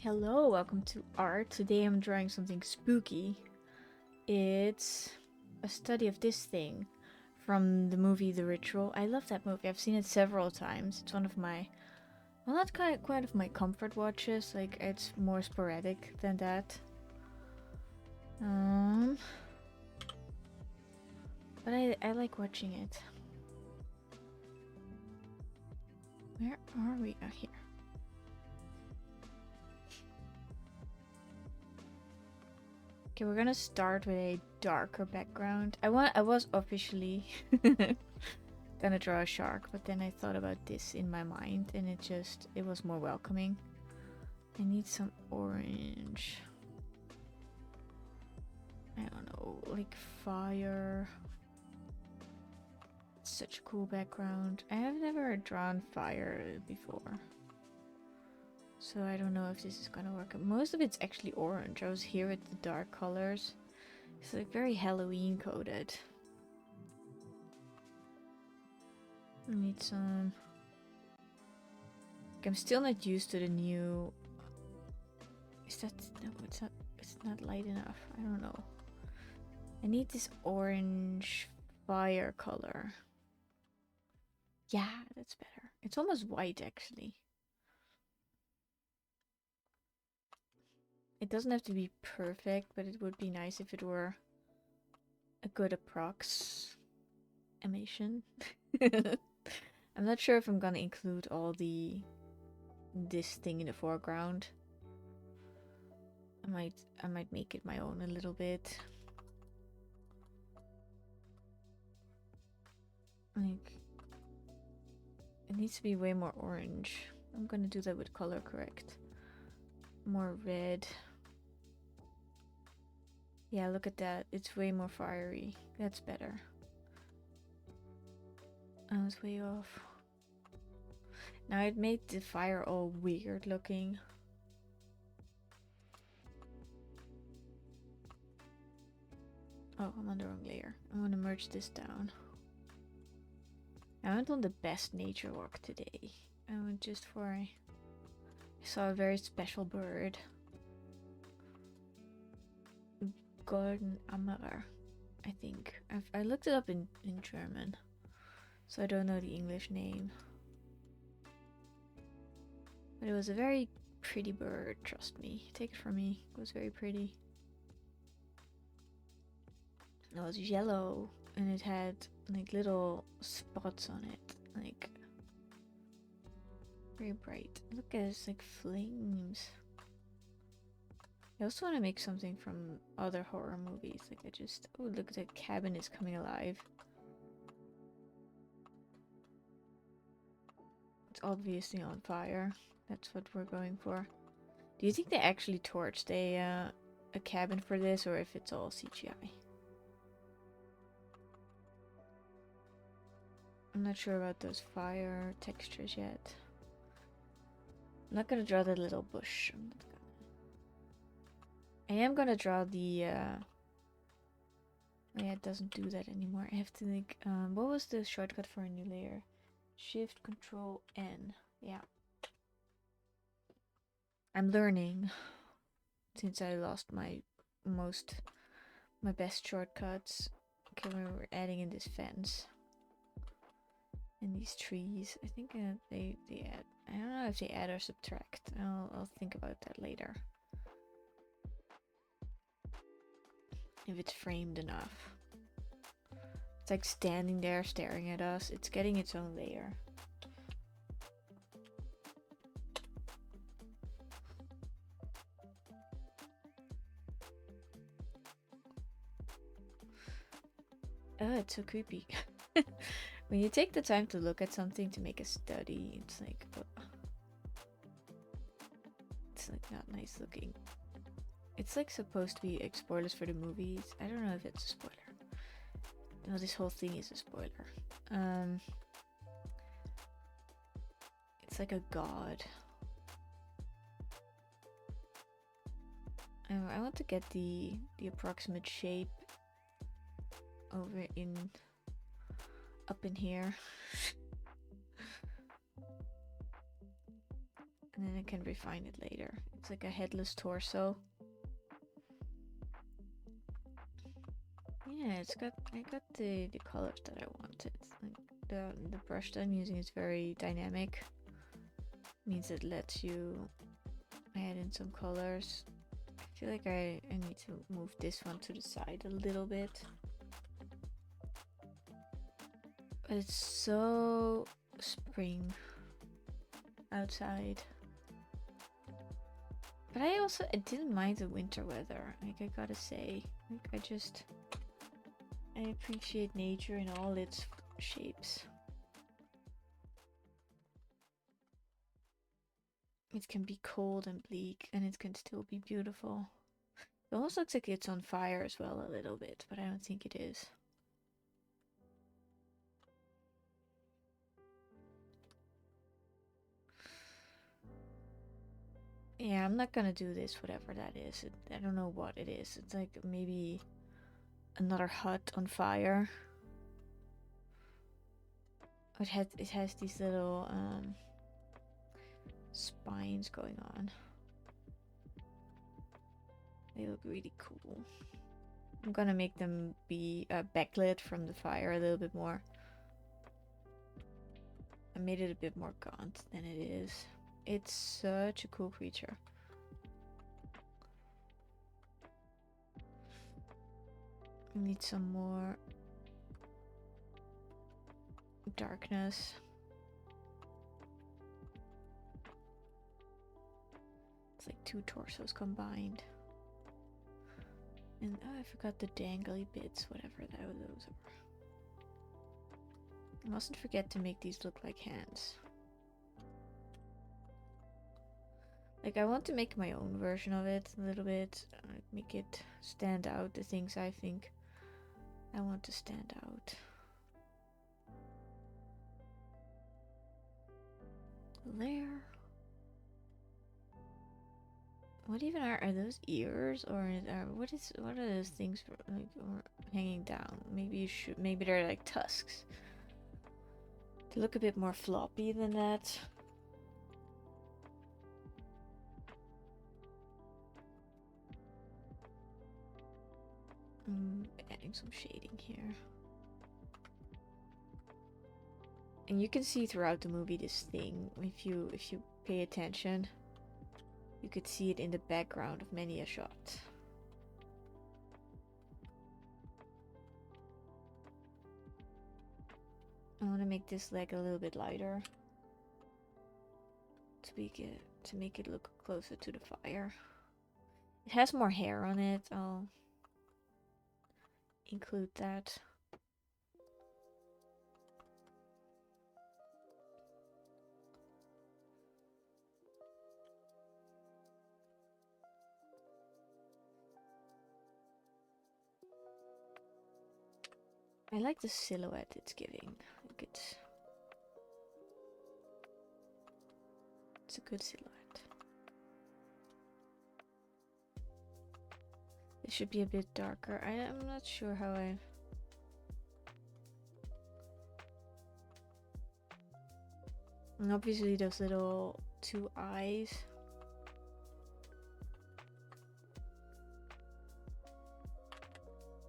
Hello, welcome to art. Today I'm drawing something spooky. It's a study of this thing from the movie The Ritual. I love that movie. I've seen it several times. It's one of my, well, not quite of my comfort watches. Like, it's more sporadic than that. But I like watching it. Where are we? Oh, here. Okay, we're gonna start with a darker background. I was officially gonna draw a shark, but then I thought about this in my mind and it was more welcoming. I need some orange. I don't know, like fire. It's such a cool background. I have never drawn fire before, so I don't know if this is gonna work. Most of it's actually orange. I was here with the dark colors. It's like very Halloween coded. I need some. Like, I'm still not used to the new. Is that no? It's not. It's not light enough. I don't know. I need this orange fire color. Yeah, that's better. It's almost white actually. It doesn't have to be perfect, but it would be nice if it were a good approximation. I'm not sure if I'm gonna include all this thing in the foreground. I might make it my own a little bit. Like, it needs to be way more orange. I'm gonna do that with color correct. More red. Yeah, look at that. It's way more fiery. That's better. I was way off. Now it made the fire all weird looking. Oh, I'm on the wrong layer. I'm gonna merge this down. I went on the best nature walk today. I went just for I saw a very special bird. Golden Ammer, I think. I looked it up in German, so I don't know the English name. But it was a very pretty bird, trust me. Take it from me. It was very pretty. It was yellow and it had like little spots on it, like very bright. Look at it's like flames. I also want to make something from other horror movies. Like oh look, the cabin is coming alive. It's obviously on fire. That's what we're going for. Do you think they actually torched a cabin for this, or if it's all CGI? I'm not sure about those fire textures yet. I'm not gonna draw the little bush. I am gonna draw the oh yeah, it doesn't do that anymore. I have to like what was the shortcut for a new layer? Shift Control N. Yeah. I'm learning since I lost my best shortcuts. Okay, when we're adding in this fence and these trees, I think they add. I don't know if they add or subtract. I'll think about that later. If it's framed enough. It's like standing there staring at us. It's getting its own layer. Oh, it's so creepy. When you take the time to look at something to make a study, it's like, oh, it's like not nice looking. It's like supposed to be like spoilers for the movies. I don't know if it's a spoiler. No, this whole thing is a spoiler. It's like a god. I want to get the approximate shape over up in here. And then I can refine it later. It's like a headless torso. Yeah, I got the colors that I wanted. Like the brush that I'm using is very dynamic. Means it lets you add in some colors. I feel like I need to move this one to the side a little bit. But it's so spring outside. But I didn't mind the winter weather. Like, I gotta say, like, I appreciate nature in all its shapes. It can be cold and bleak, and it can still be beautiful. It almost looks like it's on fire as well a little bit, but I don't think it is. Yeah, I'm not gonna do this, whatever that is. I don't know what it is. It's like maybe another hut on fire. It has these little spines going on. They look really cool. I'm gonna make them be backlit from the fire a little bit more. I made it a bit more gaunt than it is. It's such a cool creature. I need some more darkness. It's like two torsos combined. And oh, I forgot the dangly bits, whatever those are. I mustn't forget to make these look like hands. Like, I want to make my own version of it a little bit. Make it stand out, the things I think I want to stand out. There. What even are those ears, or what are those things for, like, or hanging down? Maybe they're like tusks. They look a bit more floppy than that. Adding some shading here. And you can see throughout the movie this thing, if you pay attention. You could see it in the background of many a shot. I want to make this leg a little bit lighter to make it look closer to the fire. It has more hair on it. I'll include that. I like the silhouette it's giving. Like it's a good silhouette. It should be a bit darker. I'm not sure how I... And obviously those little two eyes.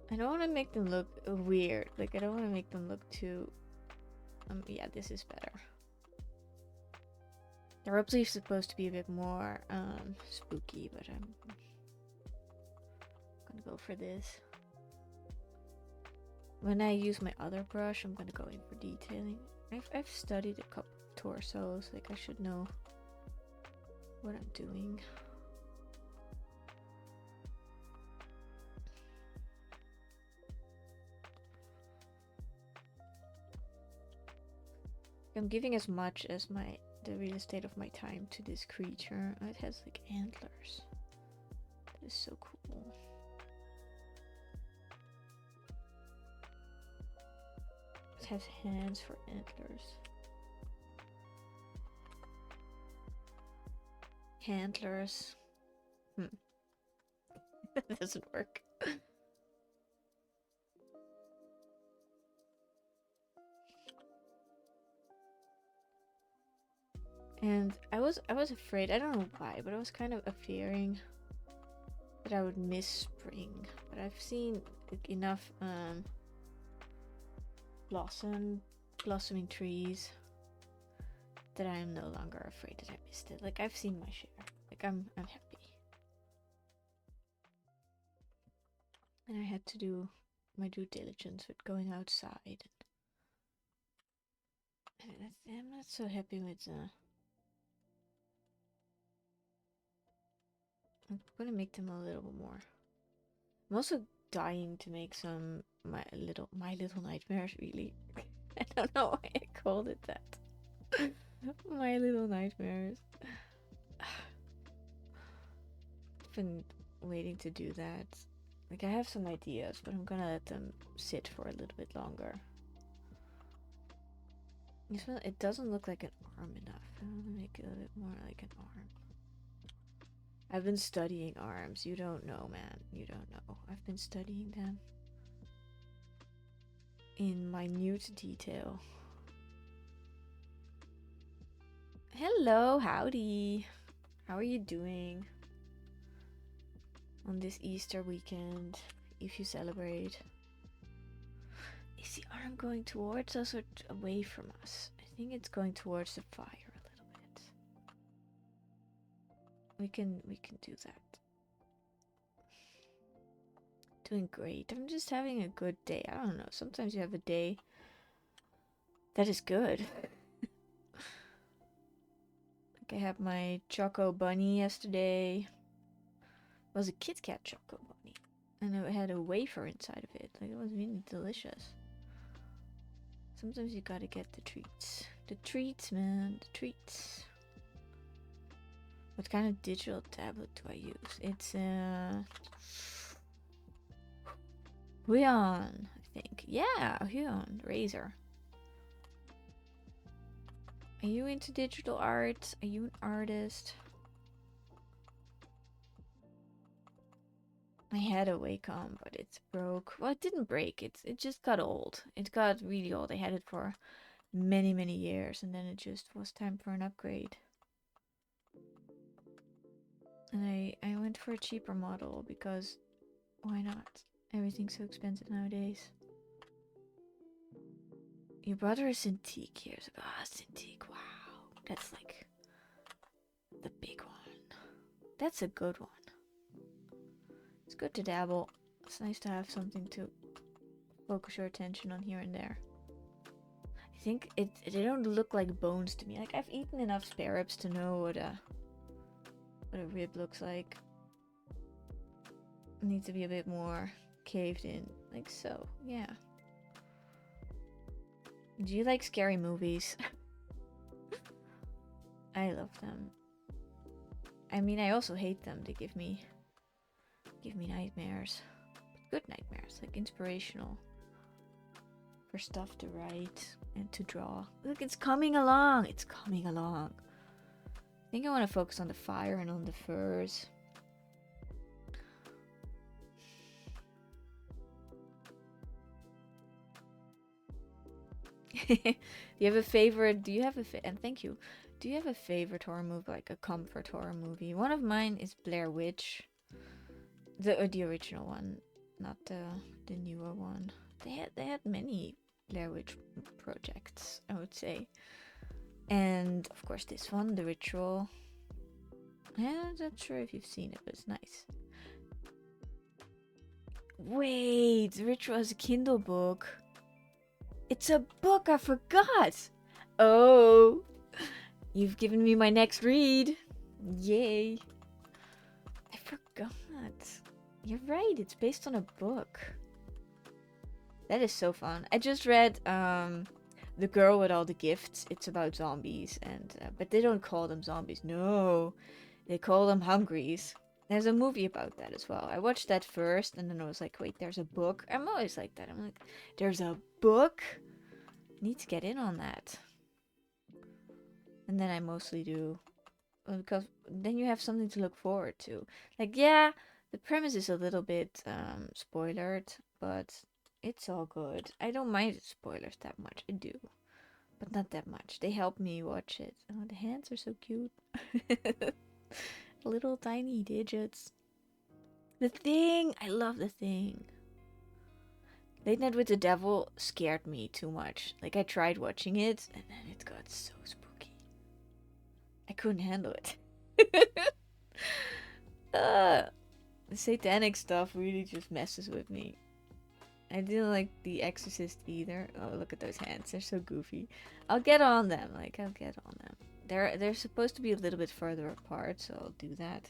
I don't want to make them look weird. Like, I don't want to make them look too... yeah, this is better. They're obviously supposed to be a bit more spooky, but I'm gonna go for this. When I use my other brush, I'm gonna go in for detailing. I've studied a couple of torsos, like I should know what I'm doing. I'm giving as much as the real estate of my time to this creature. It has like antlers. That is so cool. It has hands for antlers. Handlers. That doesn't work. And I was afraid, I don't know why, but I was kind of fearing that I would miss spring. But I've seen like, enough blossoming trees that I am no longer afraid that I missed it. Like I've seen my share. Like I'm happy. And I had to do my due diligence with going outside. And I'm not so happy with I'm gonna make them a little more. I'm also dying to make some my little nightmares. Really, I don't know why I called it that. My Little Nightmares. I've been waiting to do that. Like I have some ideas, but I'm gonna let them sit for a little bit longer. It doesn't look like an arm enough. I want to make it a bit more like an arm. I've been studying arms. You don't know, man. You don't know. I've been studying them in minute detail. Hello, howdy. How are you doing on this Easter weekend, if you celebrate? Is the arm going towards us or away from us? I think it's going towards the fire a little bit. We can do that. Doing great. I'm just having a good day. I don't know. Sometimes you have a day that is good. Like I had my Choco Bunny yesterday. It was a Kit Kat Choco Bunny. And it had a wafer inside of it. Like it was really delicious. Sometimes you gotta get the treats. The treats, man. The treats. What kind of digital tablet do I use? It's Huion, I think. Yeah, Huion. Razer. Are you into digital art? Are you an artist? I had a Wacom, but it's broke. Well, it didn't break. It just got old. It got really old. I had it for many, many years, and then it just was time for an upgrade. And I went for a cheaper model because why not? Everything's so expensive nowadays. Your brother is Cintiq years ago. Ah, Cintiq. Wow. That's like the big one. That's a good one. It's good to dabble. It's nice to have something to focus your attention on here and there. I think they don't look like bones to me. Like I've eaten enough spare ribs to know what a rib looks like. It needs to be a bit more caved in, like so. Yeah. Do you like scary movies? I love them. I mean, I also hate them. They give me nightmares. Good nightmares, like inspirational for stuff to write and to draw. Look, it's coming along. It's coming along. I think I want to focus on the fire and on the furs. Do you have a favorite? And thank you. Do you have a favorite horror movie, like a comfort horror movie? One of mine is Blair Witch, the original one, not the newer one. They had many Blair Witch projects, I would say, and of course this one, The Ritual. I'm not sure if you've seen it, but it's nice. Wait, The Ritual is a Kindle book. It's a book, I forgot. Oh, you've given me my next read. Yay. I forgot. You're right, it's based on a book. That is so fun. I just read The Girl with All the Gifts. It's about zombies, and but they don't call them zombies. No, they call them hungries. There's a movie about that as well. I watched that first, and then I was like, wait, there's a book? I'm always like that. I'm like, there's a book? Need to get in on that. And then I mostly do, because then you have something to look forward to. Like, yeah, the premise is a little bit spoilered, but it's all good. I don't mind spoilers that much. I do. but not that much. They help me watch it. Oh, the hands are so cute. Little tiny digits. The Thing! I love The Thing. Late Night with the Devil scared me too much. Like, I tried watching it, and then it got so spooky. I couldn't handle it. The satanic stuff really just messes with me. I didn't like The Exorcist either. Oh, look at those hands. They're so goofy. I'll get on them. Like, I'll get on them. They're supposed to be a little bit further apart, so I'll do that.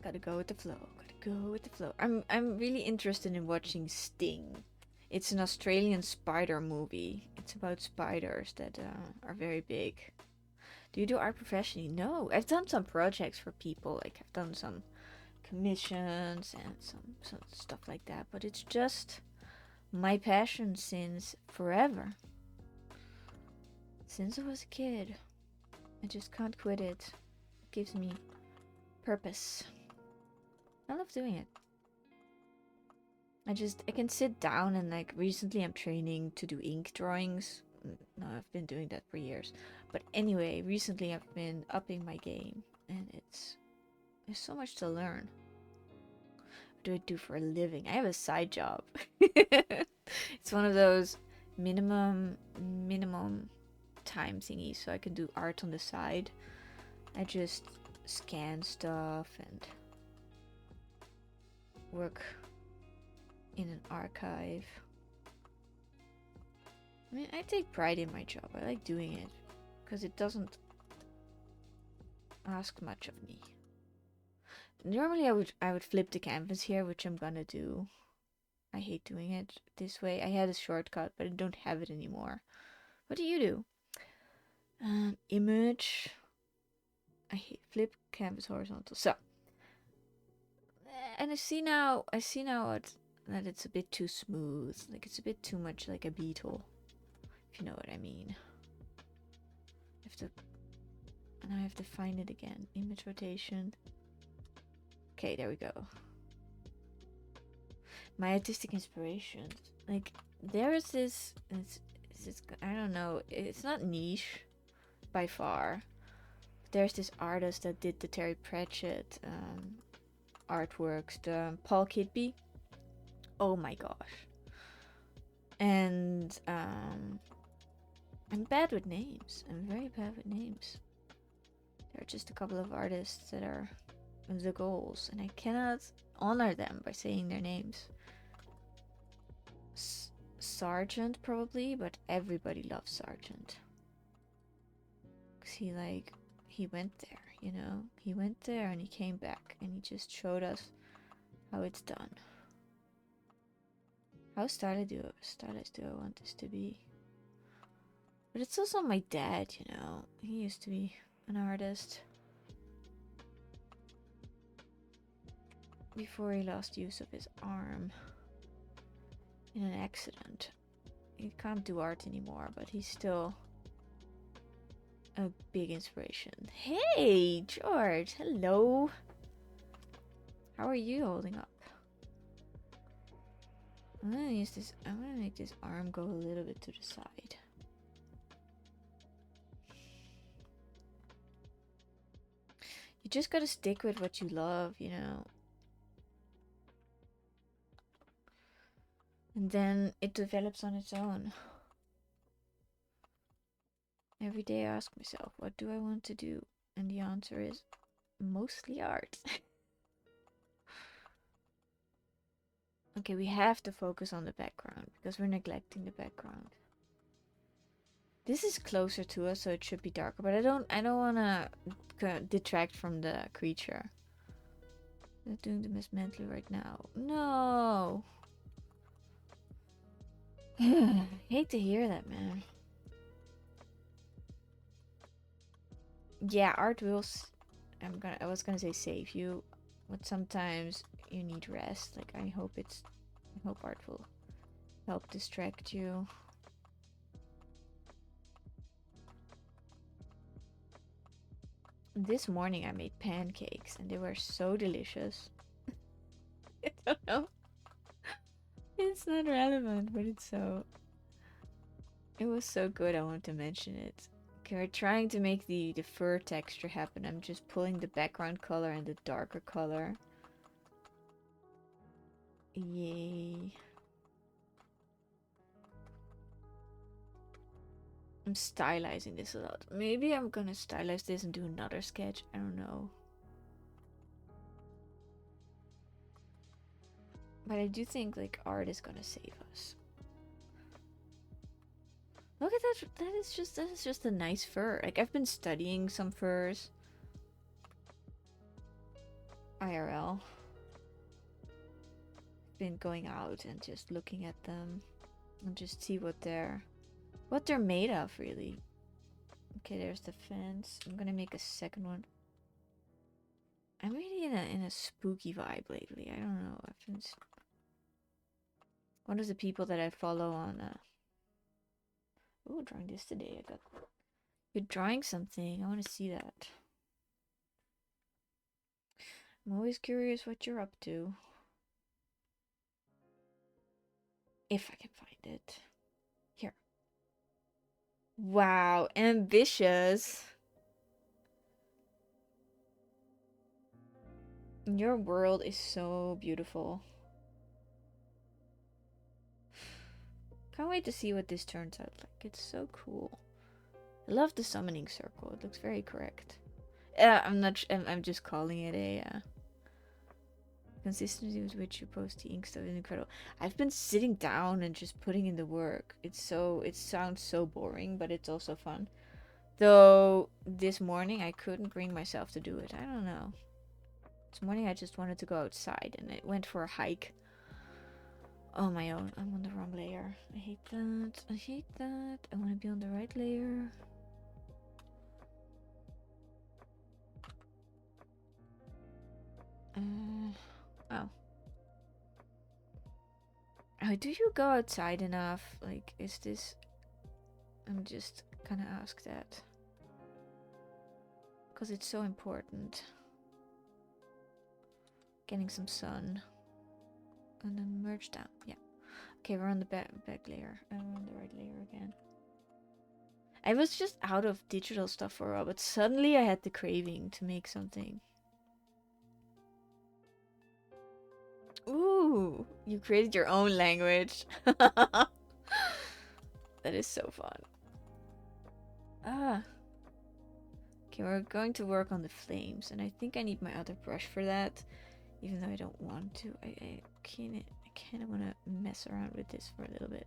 Gotta go with the flow. Gotta go with the flow. I'm really interested in watching Sting. It's an Australian spider movie. It's about spiders that are very big. Do you do art professionally? No. I've done some projects for people. Like, I've done some commissions and some stuff like that. But it's just my passion since forever. Since I was a kid. I just can't quit it. It gives me purpose. I love doing it. I can sit down and, like, recently I'm training to do ink drawings. No, I've been doing that for years. But anyway, recently I've been upping my game, and there's so much to learn. What do I do for a living? I have a side job. It's one of those minimum time thingies, so I can do art on the side. I just scan stuff and work in an archive. I mean, I take pride in my job. I like doing it because it doesn't ask much of me. Normally I would flip the canvas here, which I'm gonna do. I hate doing it this way. I had a shortcut, but I don't have it anymore. What do you do? Image. I hate flip canvas horizontal. So, and I see now that it's a bit too smooth. Like, it's a bit too much like a beetle. If you know what I mean. I have to find it again. Image rotation. Okay, there we go. My artistic inspirations. Like, there is this, I don't know, it's not niche by far. There's this artist that did the Terry Pratchett artworks, the Paul Kidby. Oh my gosh. And I'm bad with names. I'm very bad with names. There are just a couple of artists that are the goals, and I cannot honor them by saying their names. Sargent probably, but everybody loves Sargent. Cause he went there, you know? He went there and he came back and he just showed us how it's done. How stylish do I want this to be? But it's also my dad, you know? He used to be an artist before he lost use of his arm in an accident. He can't do art anymore, but he's still a big inspiration. Hey, George. Hello. How are you holding up? I'm gonna make this arm go a little bit to the side. You just gotta stick with what you love, you know. And then it develops on its own. Every day I ask myself, what do I want to do? And the answer is mostly art. Okay, we have to focus on the background because we're neglecting the background. This is closer to us, so it should be darker, but I don't want to detract from the creature. They're doing the mismantling right now. No. Hate to hear that, man. Yeah, art will. I was gonna say save you, but sometimes you need rest. Like, I hope art will help distract you. This morning I made pancakes and they were so delicious. I don't know. It's not relevant, but it's so. It was so good, I want to mention it. Okay, we're trying to make the fur texture happen. I'm just pulling the background color and the darker color. Yay. I'm stylizing this a lot. Maybe I'm gonna stylize this and do another sketch. I don't know. But I do think like art is gonna save us. Look at that. That is just a nice fur. Like I've been studying some furs. IRL. Been going out and just looking at them and just see what they're made of, really. Okay, there's the fence. I'm gonna make a second one. I'm really in a spooky vibe lately. I don't know. I've been one of the people that I follow on oh, drawing this today. I got you're drawing something. I want to see that. I'm always curious what you're up to. If I can find it. Here. Wow, ambitious. Your world is so beautiful. Can't wait to see what this turns out like. It's so cool. I love the summoning circle. It looks very correct. I'm not. I'm just calling it a consistency with which you post the ink stuff is incredible. I've been sitting down and just putting in the work. It sounds so boring, but it's also fun. Though this morning I couldn't bring myself to do it. I don't know. This morning I just wanted to go outside and I went for a hike. On my own. I'm on the wrong layer. I hate that. I hate that. I want to be on the right layer. Oh. Oh, do you go outside enough? Like, is this... I'm just gonna ask that. Because it's so important. Getting some sun. And then merge down. Yeah. Okay, we're on the back layer. We're on the right layer again. I was just out of digital stuff for a while, but suddenly I had the craving to make something. Ooh, you created your own language. That is so fun. Ah. Okay, we're going to work on the flames, and I think I need my other brush for that, even though I don't want to. I kind of want to mess around with this for a little bit,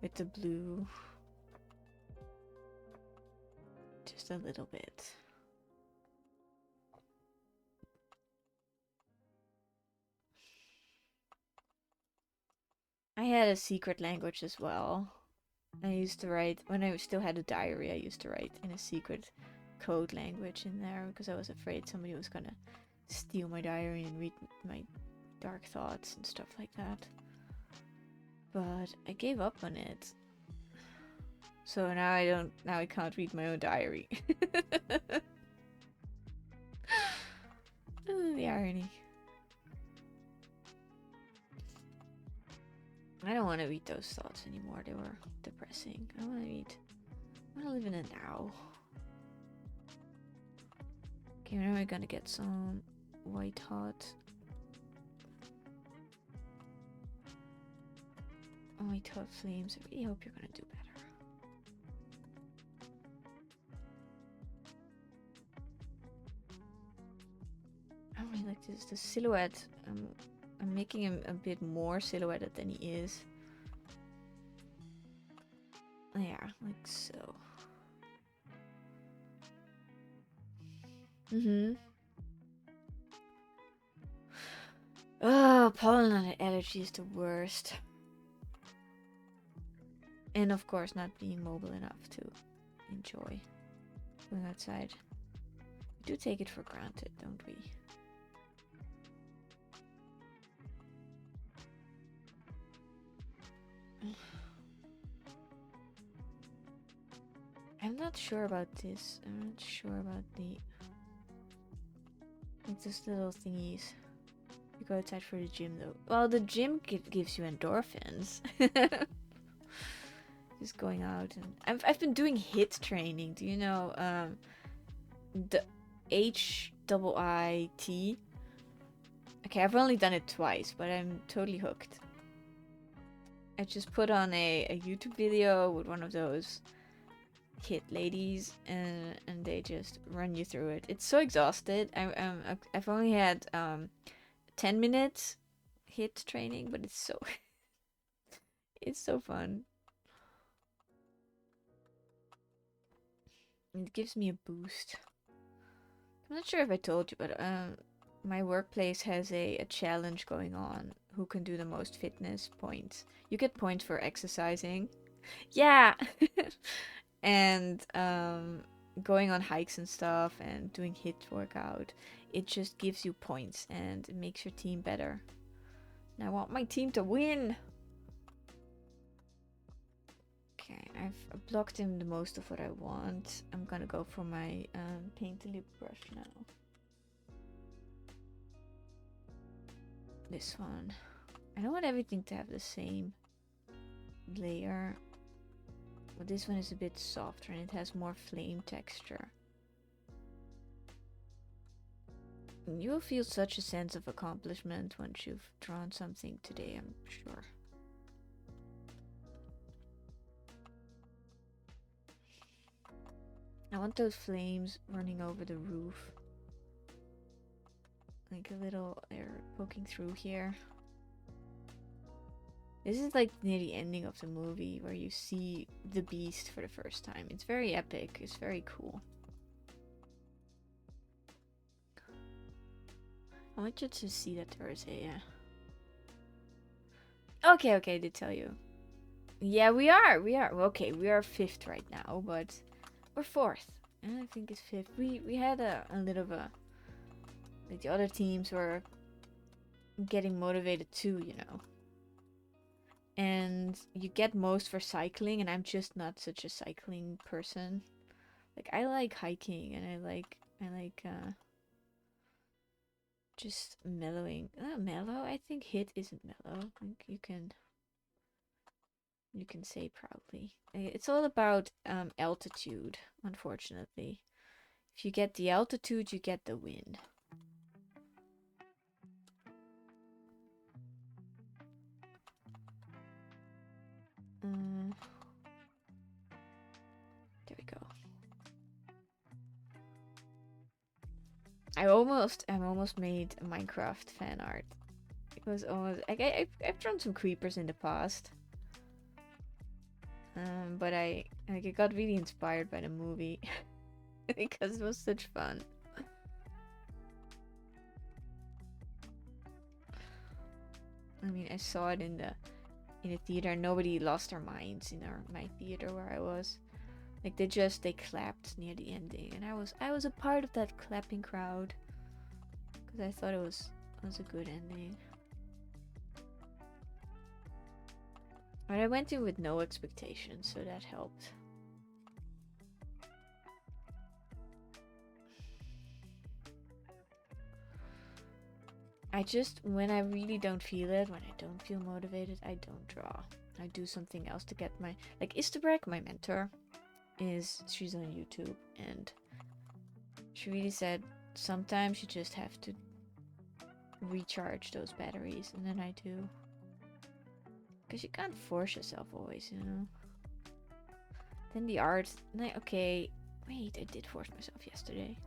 with the blue, just a little bit. I had a secret language as well. I used to write, when I still had a diary, I used to write in a secret code language in there because I was afraid somebody was gonna steal my diary and read my dark thoughts and stuff like that. But I gave up on it. So now I can't read my own diary. The irony. I don't want to read those thoughts anymore. They were depressing. I want to live in a now. Okay, now we're gonna get some white hot. White hot flames. I really hope you're gonna do better. I really like this. The silhouette. I'm making him a bit more silhouetted than he is. Yeah, like so. Oh, pollen allergy is the worst. And of course, not being mobile enough to enjoy going outside. We do take it for granted, don't we? I'm not sure about this. I'm not sure about the... like those little thingies. You go outside for the gym though. Well, the gym gives you endorphins. Just going out, and I've been doing hit training. Do you know the HIIT? Okay, I've only done it twice, but I'm totally hooked. I just put on a YouTube video with one of those hit ladies, and they just run you through it. It's so exhausted. I've only had 10 minutes hit training, but it's so it's so fun. It gives me a boost. I'm not sure if I told you, but my workplace has a challenge going on. Who can do the most fitness points? You get points for exercising. Yeah. And going on hikes and stuff and doing hit workout. It just gives you points and it makes your team better. And I want my team to win. Okay, I've blocked in the most of what I want. I'm gonna go for my paint lip brush now. This one. I don't want everything to have the same layer. But this one is a bit softer and it has more flame texture. You will feel such a sense of accomplishment once you've drawn something today, I'm sure. I want those flames running over the roof. Like a little air poking through here. This is like near the ending of the movie where you see the beast for the first time. It's very epic. It's very cool. I want you to see that there is a... Okay, I did tell you. Yeah, we are. Okay, we are 5th right now, but we're 4th. And I think it's 5th. We had a little of a... Like the other teams were getting motivated too, you know. And you get most for cycling, and I'm just not such a cycling person. Like I like hiking, and I like just mellowing. Mellow? I think hit isn't mellow. I think you can say proudly. It's all about altitude, unfortunately. If you get the altitude, you get the wind. There we go. I almost made a Minecraft fan art. It was almost I've drawn some creepers in the past, but I got really inspired by the movie because it was such fun. I mean, I saw it in the theater. Nobody lost their minds in my theater where I was. Like they clapped near the ending, and I was a part of that clapping crowd because I thought it was a good ending. But I went in with no expectations, so that helped. When I really don't feel it, when I don't feel motivated, I don't draw. I do something else to get my... Like Istabrek, my mentor, she's on YouTube, and she really said sometimes you just have to recharge those batteries, and then I do. Because you can't force yourself always, you know. Then the art, okay, wait, I did force myself yesterday.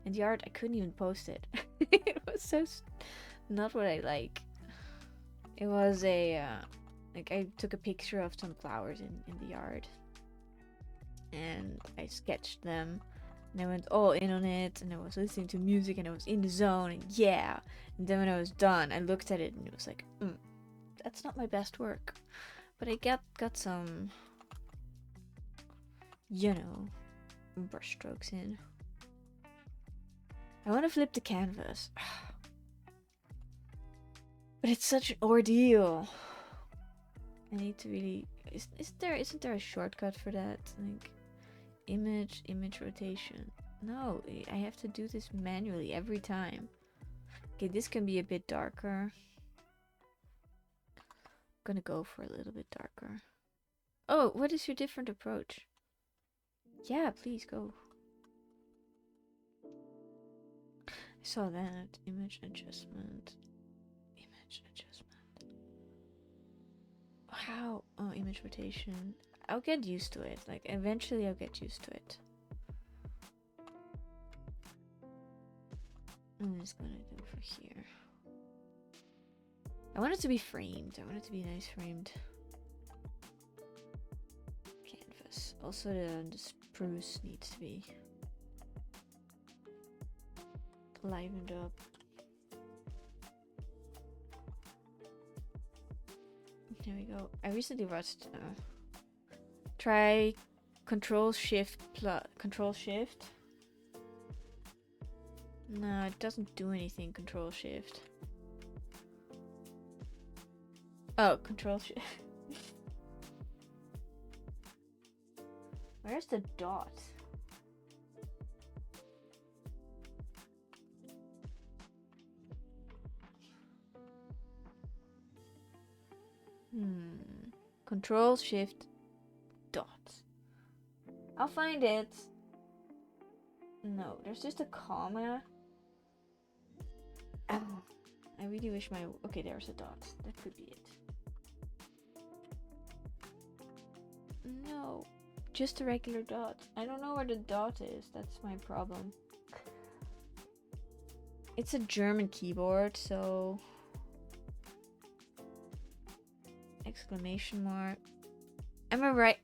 And the art, I couldn't even post it. It was so not what I like. It was like I took a picture of some flowers in the yard. And I sketched them. And I went all in on it. And I was listening to music and I was in the zone. And yeah. And then when I was done, I looked at it and it was like, that's not my best work. But I got some, you know, brush strokes in. I want to flip the canvas. But it's such an ordeal. I need to really... Isn't there a shortcut for that? Like, image rotation. No, I have to do this manually every time. Okay, this can be a bit darker. I'm gonna go for a little bit darker. Oh, what is your different approach? Yeah, please go. I saw that. Image adjustment. Image adjustment. How? Oh, image rotation. I'll get used to it. Like, eventually I'll get used to it. I'm just gonna do for here. I want it to be framed. I want it to be nice framed. Canvas. Also, the spruce needs to be livened up. There we go. I recently watched try Control Shift plus Control Shift. No, it doesn't do anything. Control Shift. Oh, Control Shift. Where's the dot? Control Shift dot. I'll find it. No, there's just a comma. Oh, I really wish my... Okay, there's a dot. That could be it. No, just a regular dot. I don't know where the dot is. That's my problem. It's a German keyboard, so... Exclamation mark. Am I right?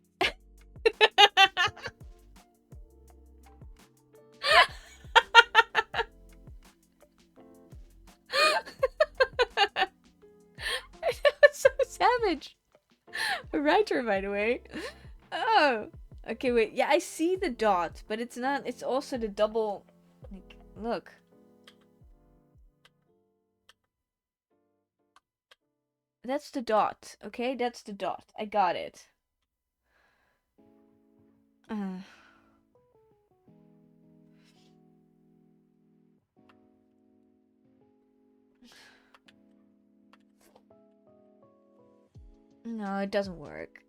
So savage. A writer, by the way. Oh. Okay, wait. Yeah, I see the dot, but it's not. It's also the double. Like, look. That's the dot. Okay, that's the dot. I got it. No, it doesn't work.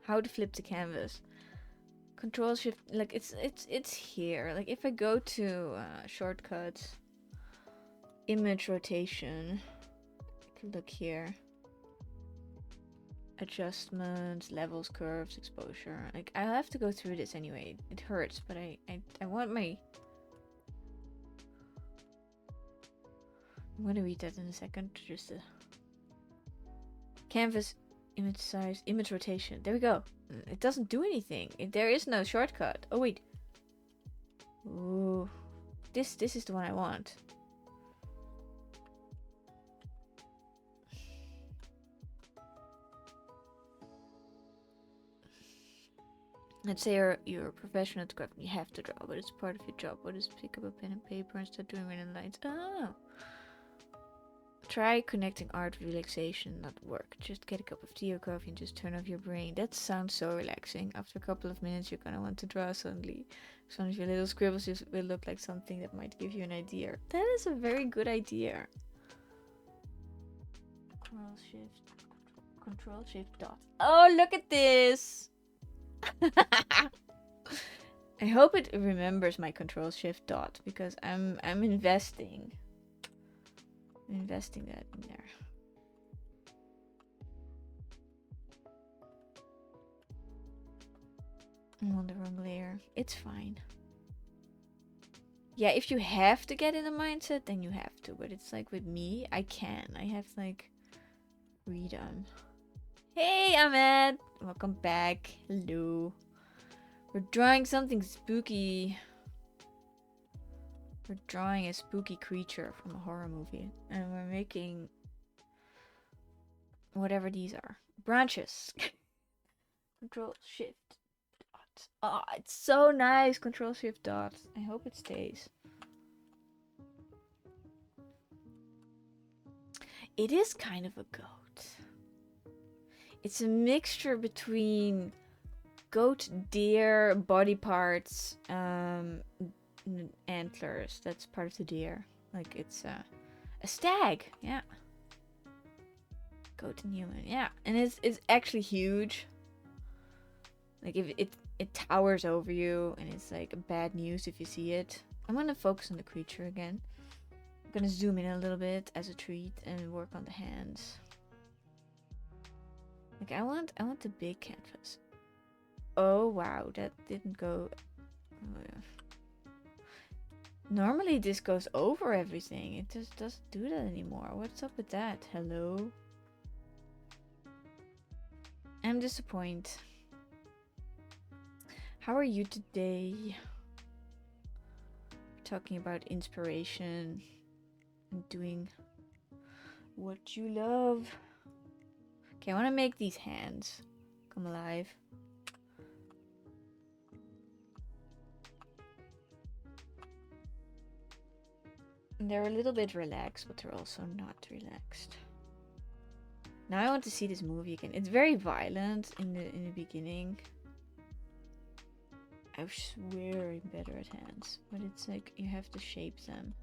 How to flip the canvas? Control Shift. Like it's here. Like if I go to shortcuts, image rotation. I can look here. Adjustments, levels, curves, exposure. Like I'll have to go through this anyway. It hurts, but I want my... I'm gonna read that in a second. Just canvas, image size, image rotation. There we go. It doesn't do anything. There is no shortcut. Oh wait. Ooh, this is the one I want. Let's say you're a professional photographer. You have to draw, but it's part of your job. What is pick up a pen and paper and start doing random lines? Oh. Try connecting art with relaxation, not work. Just get a cup of tea or coffee and just turn off your brain. That sounds so relaxing. After a couple of minutes, you're gonna want to draw suddenly. Some of your little scribbles will look like something that might give you an idea. That is a very good idea. Control Shift dot. Oh, look at this! I hope it remembers my Control Shift dot because I'm investing. Investing that in there. I'm on the wrong layer. It's fine. Yeah, if you have to get in a mindset, then you have to. But it's like with me, I can. I have like freedom. Hey, Ahmed! Welcome back. Hello. We're drawing something spooky. We're drawing a spooky creature from a horror movie. And we're making whatever these are. Branches. Control Shift dot. Oh, it's so nice. Control Shift dot. I hope it stays. It is kind of a goat. It's a mixture between goat, deer, body parts, antlers. That's part of the deer. Like it's a stag. Yeah. Goat and human. Yeah, and it's actually huge. Like if it towers over you and it's like bad news if you see it. I'm gonna focus on the creature again. I'm gonna zoom in a little bit as a treat and work on the hands. Like I want the big canvas. Oh wow, that didn't go. Oh, yeah. Normally this goes over everything. It just doesn't do that anymore. What's up with that? Hello? I'm disappointed. How are you today? We're talking about inspiration and doing what you love. Okay, I want to make these hands come alive. They're a little bit relaxed, but they're also not relaxed. Now I want to see this movie again. It's very violent in the beginning. I swear I'm better at hands, but it's like you have to shape them.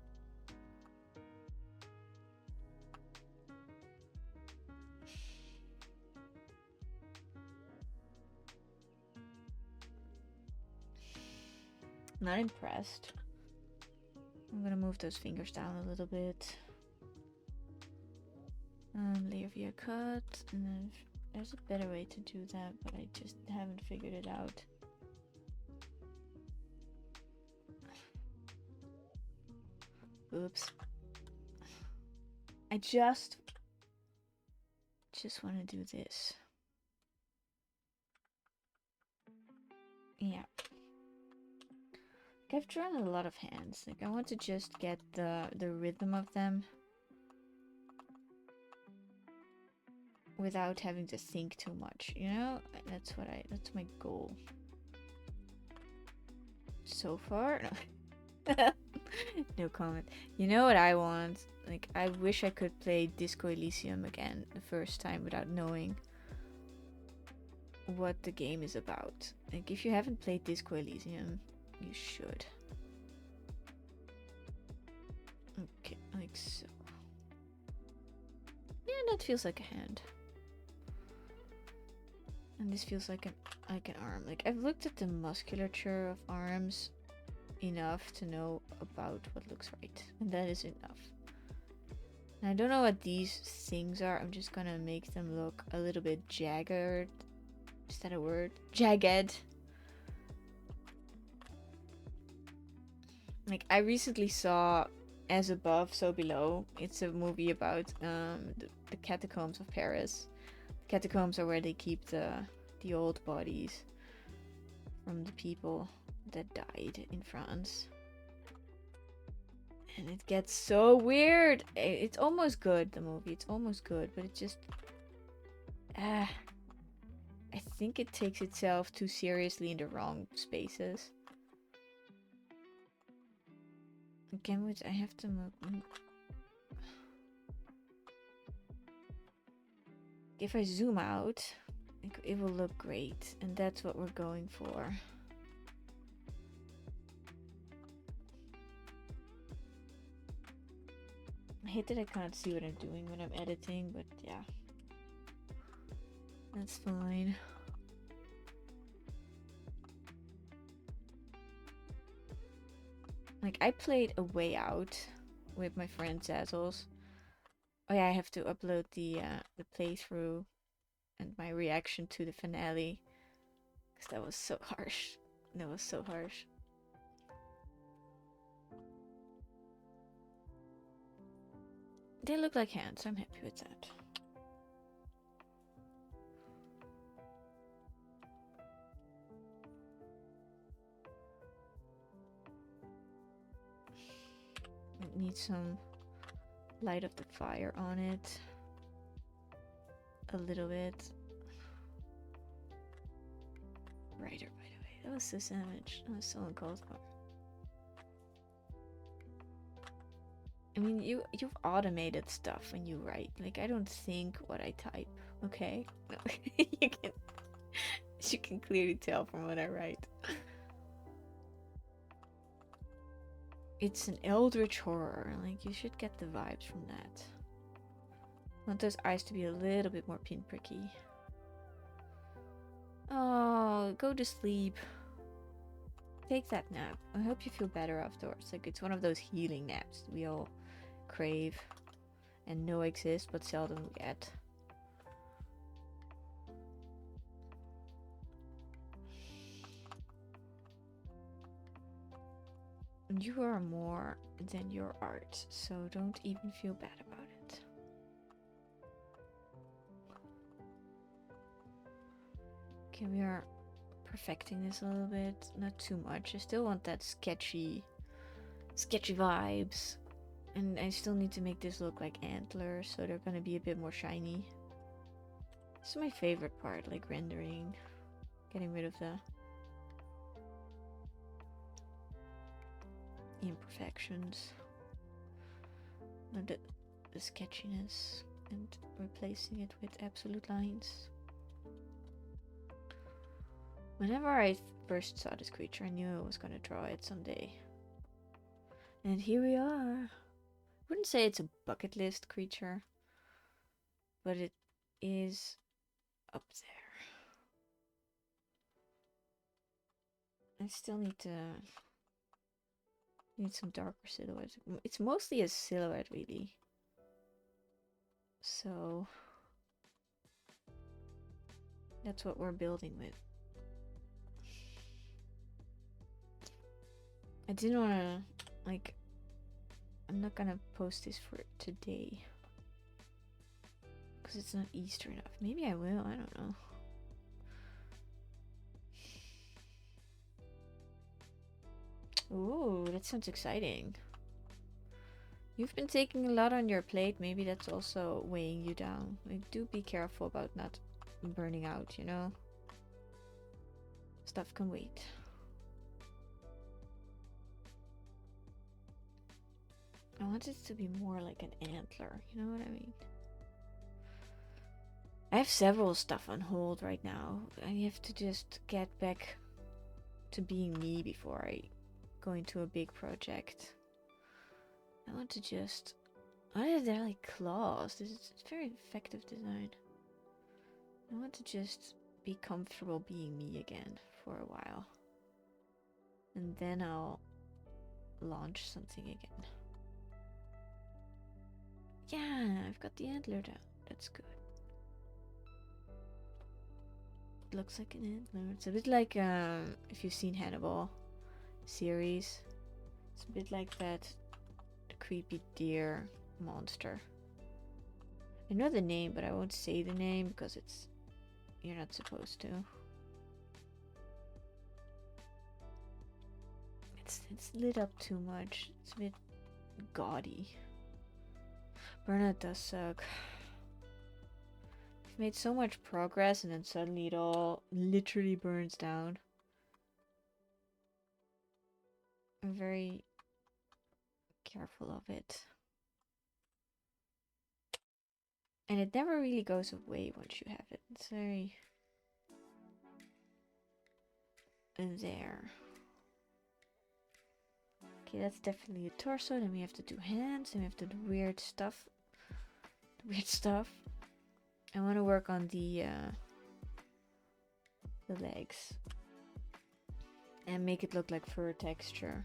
Not impressed. I'm gonna move those fingers down a little bit. Layer via cut, and then there's a better way to do that, but I just haven't figured it out. Oops. I just want to do this. Yeah. I've drawn a lot of hands. Like I want to just get the rhythm of them without having to think too much, you know? That's my goal. So far, no. No comment. You know what I want? Like I wish I could play Disco Elysium again the first time without knowing what the game is about. Like if you haven't played Disco Elysium, you should. Okay, like so. Yeah, that feels like a hand. And this feels like an arm. Like I've looked at the musculature of arms enough to know about what looks right. And that is enough. And I don't know what these things are. I'm just gonna make them look a little bit jagged. Is that a word? Jagged. Like I recently saw As Above, So Below. It's a movie about the catacombs of Paris. The catacombs are where they keep the old bodies from the people that died in France. And it gets so weird. It's almost good, the movie. It's almost good, but it just I think it takes itself too seriously in the wrong spaces. Again, which I have to move. If I zoom out, it will look great, and that's what we're going for. I hate that I can't see what I'm doing when I'm editing, but yeah. That's fine. Like, I played A Way Out with my friend Zazzles. Oh yeah, I have to upload the playthrough and my reaction to the finale. Because that was so harsh. That was so harsh. They look like hands, I'm happy with that. It needs some light of the fire on it. A little bit. Writer, by the way. That was this image. That was so uncalled for. I mean, you've automated stuff when you write. Like, I don't think what I type, okay? No. You can clearly tell from what I write. It's an eldritch horror. Like, you should get the vibes from that. I want those eyes to be a little bit more pinpricky. Oh, go to sleep. Take that nap. I hope you feel better afterwards. Like, it's one of those healing naps we all crave and know exist but seldom get. You are more than your art, so don't even feel bad about it. Okay, we are perfecting this a little bit. Not too much. I still want that sketchy vibes. And I still need to make this look like antlers, so they're gonna be a bit more shiny. This is my favorite part, like rendering. Getting rid of the imperfections. The sketchiness, and replacing it with absolute lines. Whenever I first saw this creature, I knew I was gonna draw it someday. And here we are. I wouldn't say it's a bucket list creature, but it is up there. I still need some darker silhouette. It's mostly a silhouette, really. So that's what we're building with. I didn't want to, like, I'm not gonna post this for today because it's not Easter enough. Maybe I will, I don't know. Ooh, that sounds exciting. You've been taking a lot on your plate. Maybe that's also weighing you down. Like, do be careful about not burning out, you know? Stuff can wait. I want it to be more like an antler, you know what I mean? I have several stuff on hold right now. I have to just get back to being me before I go into a big project. I want to just... Oh, they're like claws. This is very effective design. I want to just be comfortable being me again for a while. And then I'll launch something again. Yeah, I've got the antler down. That's good. It looks like an antler. It's a bit like if you've seen Hannibal series. It's a bit like that creepy deer monster. I know the name, but I won't say the name because you're not supposed to. It's lit up too much. It's a bit gaudy. Burnout does suck. I've made so much progress and then suddenly it all literally burns down. I'm very careful of it. And it never really goes away once you have it. It's very... there. Okay, that's definitely a torso. Then we have to do hands. Then we have to do weird stuff. I want to work on the legs. And make it look like fur texture.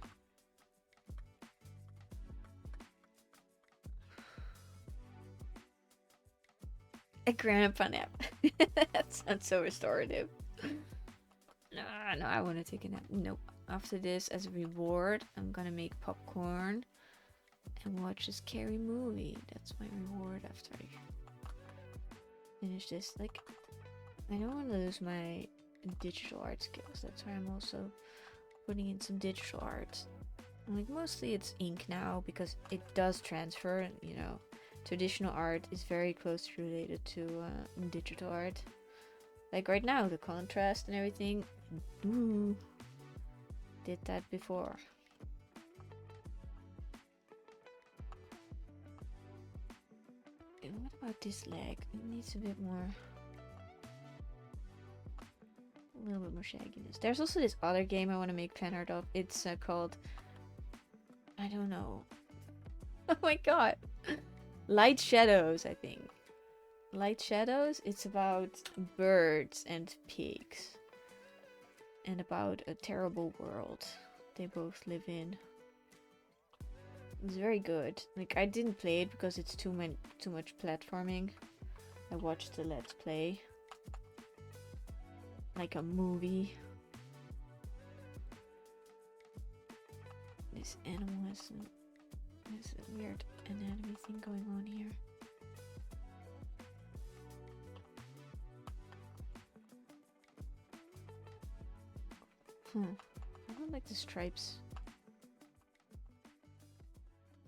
A grandpa nap. That sounds so restorative. No, I want to take a nap. Nope. After this, as a reward, I'm gonna make popcorn and watch a scary movie. That's my reward after I finish this. Like, I don't want to lose my digital art skills. That's why I'm also putting in some digital art. Like, mostly it's ink now because it does transfer, you know. Traditional art is very closely related to digital art. Like right now, the contrast and everything. Ooh, did that before. And what about this leg? It needs a bit more... a little bit more shagginess. There's also this other game I want to make fan art of. It's called... I don't know. Oh my god. Light Shadows, I think. Light Shadows, it's about birds and pigs. And about a terrible world they both live in. It's very good. Like, I didn't play it because it's too much platforming. I watched the Let's Play. Like a movie. This animal has a weird anatomy thing going on here. I don't like the stripes.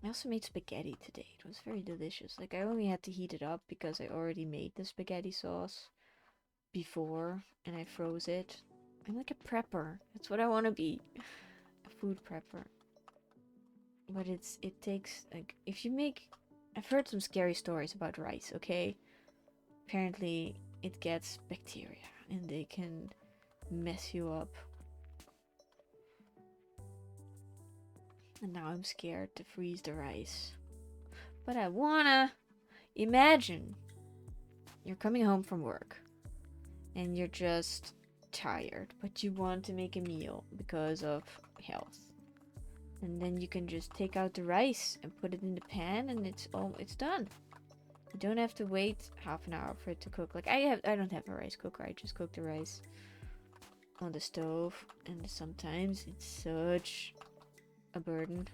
I also made spaghetti today. It was very delicious. Like, I only had to heat it up because I already made the spaghetti sauce before and I froze it. I'm like a prepper. That's what I want to be. A food prepper. But it takes, like, if you make... I've heard some scary stories about rice, okay? Apparently it gets bacteria and they can mess you up. And now I'm scared to freeze the rice. But I wanna... Imagine you're coming home from work and you're just tired, but you want to make a meal because of health. And then you can just take out the rice and put it in the pan and it's done. You don't have to wait half an hour for it to cook. Like, I don't have a rice cooker. I just cook the rice on the stove, and sometimes it's such a burden.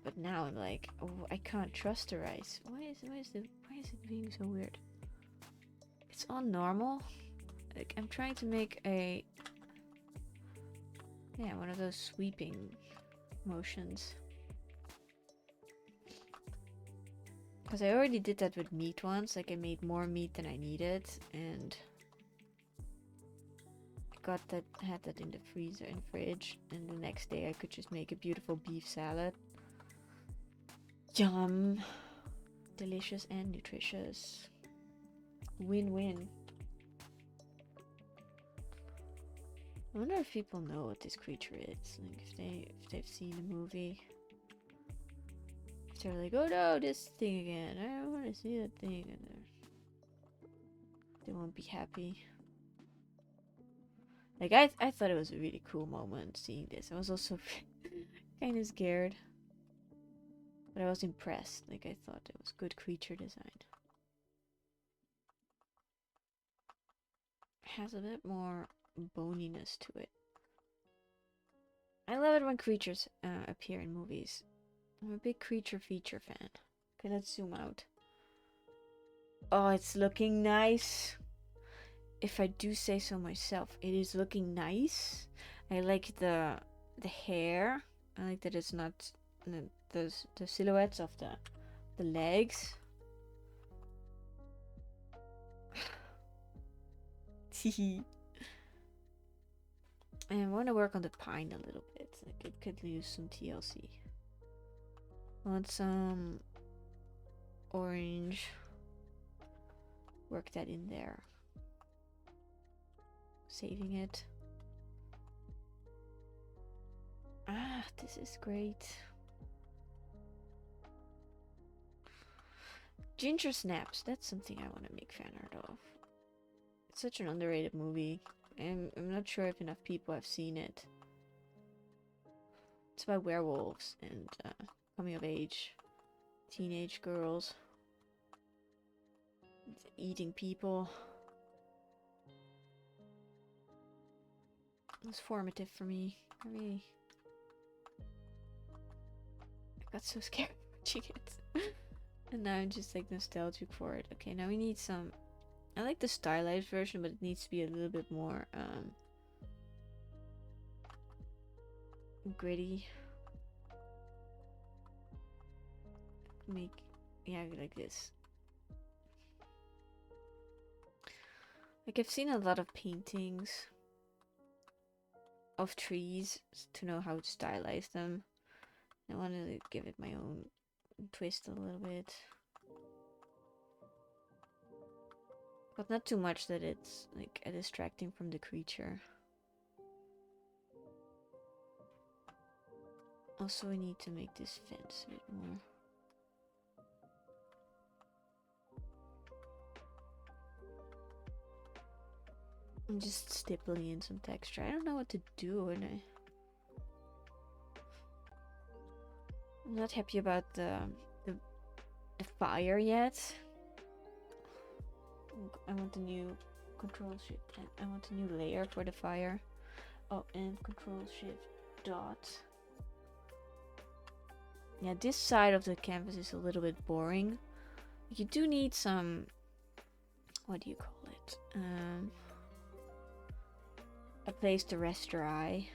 But now I'm like, oh, I can't trust the rice. Why is it being so weird? It's all normal. Like, I'm trying to make one of those sweeping motions. Because I already did that with meat once. Like, I made more meat than I needed, and had that in the freezer and fridge, and the next day I could just make a beautiful beef salad. Yum! Delicious and nutritious. Win-win. I wonder if people know what this creature is. Like, if they've seen the movie. If they're like, oh no, this thing again. I don't want to see that thing, and they won't be happy. Like, I thought it was a really cool moment seeing this. I was also kind of scared. But I was impressed. Like, I thought it was good creature design. It has a bit more boniness to it. I love it when creatures appear in movies. I'm a big creature feature fan. Okay, let's zoom out. Oh, it's looking nice. If I do say so myself, it is looking nice. I like the hair. I like that it's not the silhouettes of the legs. I want to work on the pine a little bit. Like, it could use some TLC. Want some orange. Work that in there. Saving it. Ah, this is great. Ginger Snaps. That's something I want to make fan art of. It's such an underrated movie. I'm not sure if enough people have seen it. It's about werewolves and coming of age. Teenage girls. Eating people. It was formative for me. I got so scared watching it. And now I'm just like nostalgic for it. Okay, now we need some... I like the stylized version, but it needs to be a little bit more gritty. Yeah, like this. Like, I've seen a lot of paintings of trees to know how to stylize them. I want to give it my own twist a little bit. But not too much that it's like distracting from the creature. Also, we need to make this fence a bit more. I'm just stippling in some texture. I don't know what to do, and I'm not happy about the, the fire yet. I want a new control shift. I want a new layer for the fire. Oh, and control shift dot. Yeah, this side of the canvas is a little bit boring. You do need some, what do you call it? A place to rest your eye.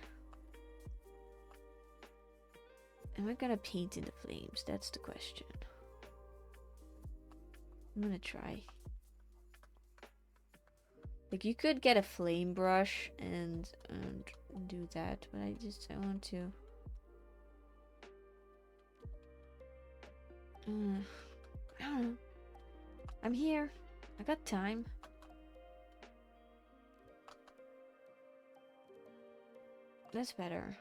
Am I gonna paint in the flames? That's the question. I'm gonna try. Like, you could get a flame brush and do that, but I want to. I don't know. I'm here. I got time. That's better.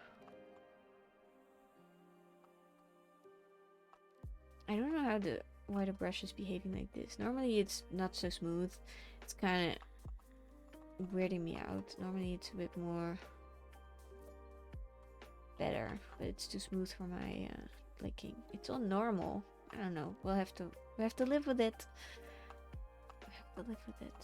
I don't know why the brush is behaving like this. Normally it's not so smooth. It's kind of weirding me out. Normally it's a bit more better, but it's too smooth for my liking. It's all normal. I don't know. We have to live with it. We have to live with it.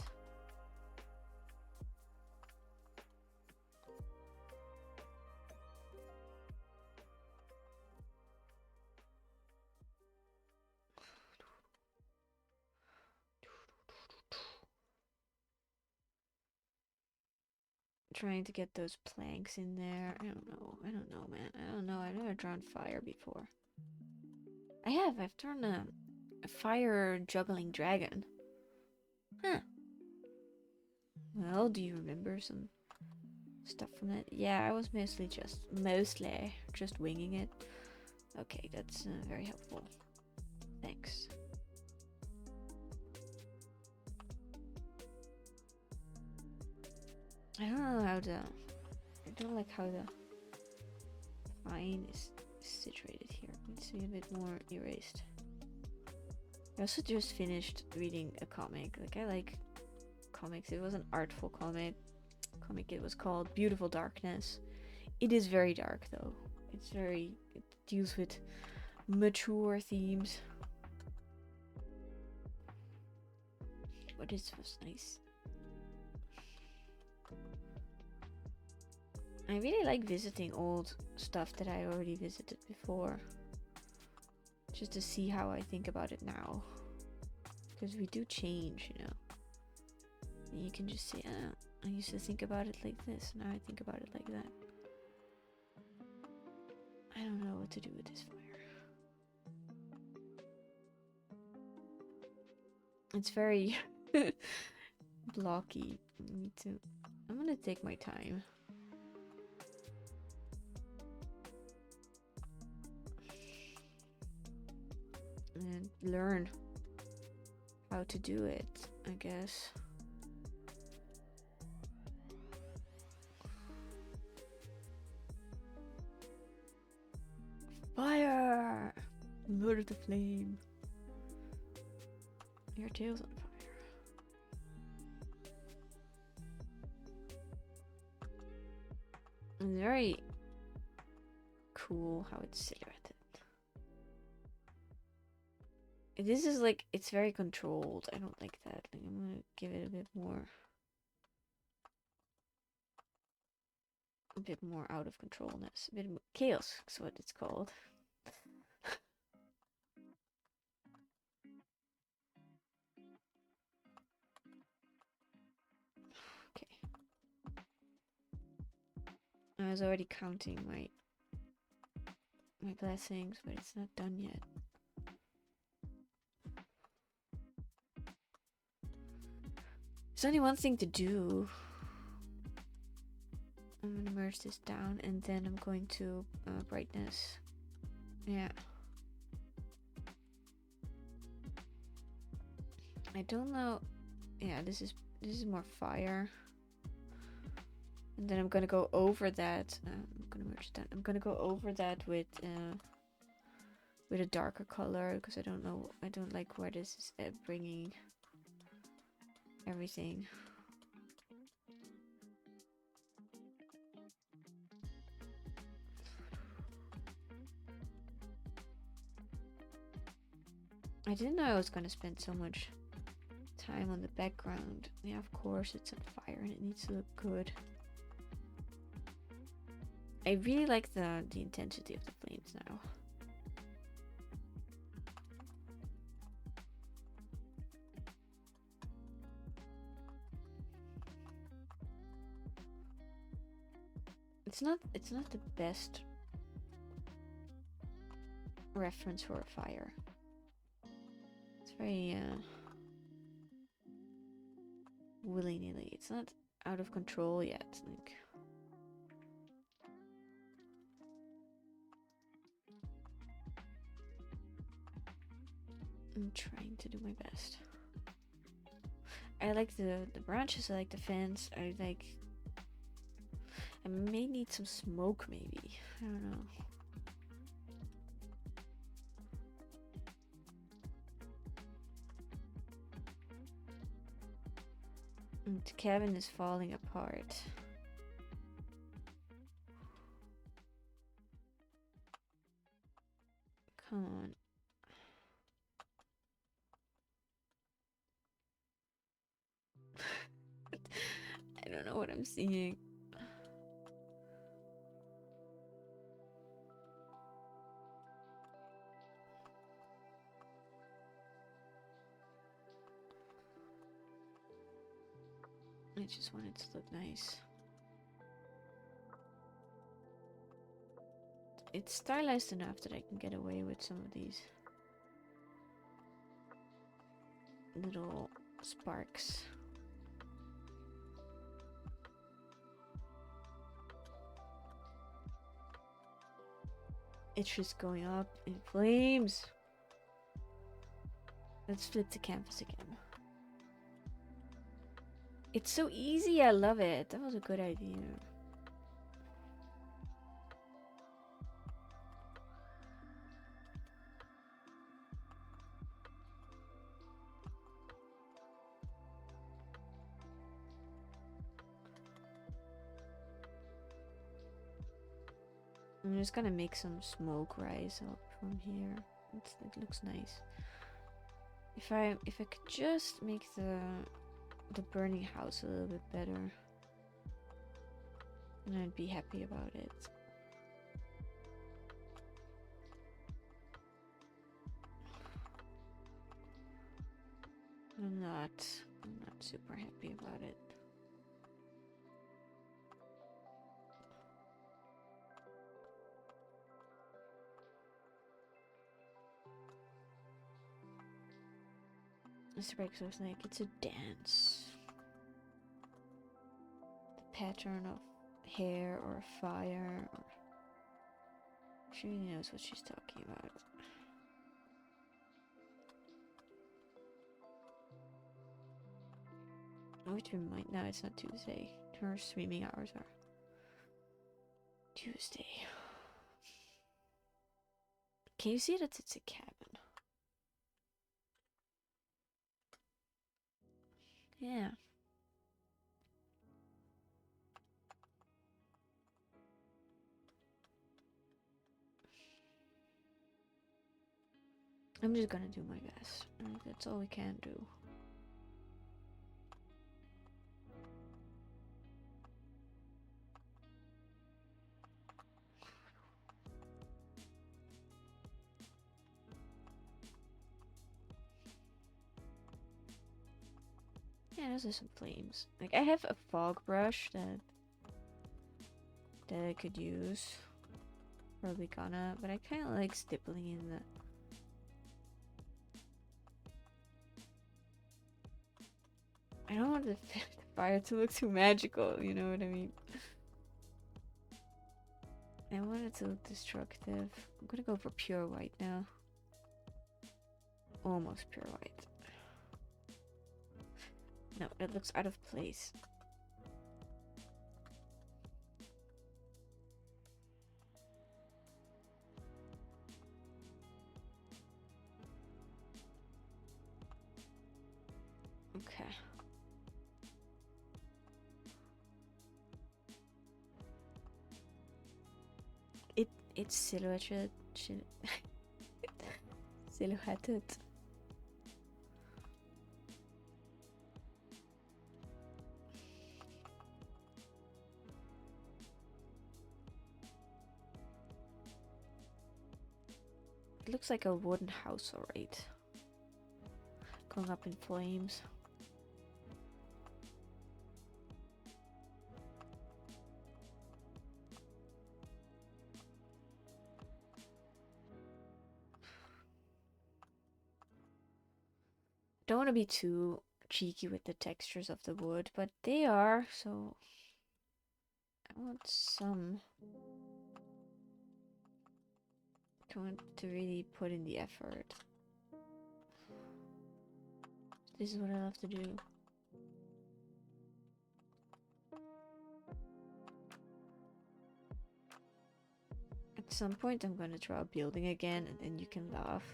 Trying to get those planks in there. I don't know, man. I don't know. I've never drawn fire before. I have. I've drawn a fire juggling dragon. Huh. Well, do you remember some stuff from that? Yeah, I was mostly just winging it. Okay, that's very helpful. Thanks. I don't know how I don't like how the line is situated here. It needs to be a bit more erased. I also just finished reading a comic. Like, I like comics. It was an artful comic. It was called Beautiful Darkness. It is very dark, though. It deals with mature themes. But this was nice. I really like visiting old stuff that I already visited before. Just to see how I think about it now. Because we do change, you know. And you can just say, I used to think about it like this, now I think about it like that. I don't know what to do with this fire. It's very blocky. I'm gonna take my time. And learn how to do it, I guess. Fire! Murder the flame. Your tail's on fire. It's very cool how it's silhouetted. This is like, it's very controlled. I don't like that. Like, I'm gonna give it a bit more out of controlness. A bit more chaos is what it's called. Okay. I was already counting my blessings, but it's not done yet. There's only one thing to do. I'm gonna merge this down and then I'm going to brightness. Yeah. I don't know. Yeah, this is more fire. And then I'm gonna go over that. I'm gonna merge that. I'm gonna go over that with a darker color because I don't like where this is bringing everything. I didn't know I was gonna spend so much time on the background. Yeah, of course it's on fire and it needs to look good. I really like the intensity of the flames now. It's not the best reference for a fire. It's very willy-nilly. It's not out of control yet. Like, I'm trying to do my best. I like the branches, I like the fence, I may need some smoke maybe. I don't know. And the cabin is falling apart. Come on. I don't know what I'm seeing. I just want it to look nice. It's stylized enough that I can get away with some of these little sparks. It's just going up in flames. Let's flip the canvas again. It's so easy, I love it. That was a good idea. I'm just gonna make some smoke rise up from here. It looks nice. If I could just make the burning house a little bit better, then I'd be happy about it. I'm not super happy about it. Mr. Breaks was like, it's a dance. The pattern of hair or a fire, or she really knows what she's talking about. Oh, wait, remind now it's not Tuesday. Her streaming hours are Tuesday. Can you see that it's a cabin? Yeah. I'm just gonna do my best. That's all we can do. Yeah, those are some flames. Like, I have a fog brush that I could use. Probably gonna, but I kind of like stippling in the... I don't want the fire to look too magical, you know what I mean? I want it to look destructive. I'm gonna go for pure white now. Almost pure white. No, it looks out of place. Okay. It's silhouetted. Silhouetted It looks like a wooden house, alright. Going up in flames. Don't want to be too cheeky with the textures of the wood, but they are, so I want some. I want to really put in the effort. This is what I love to do. At some point I'm gonna draw a building again and then you can laugh.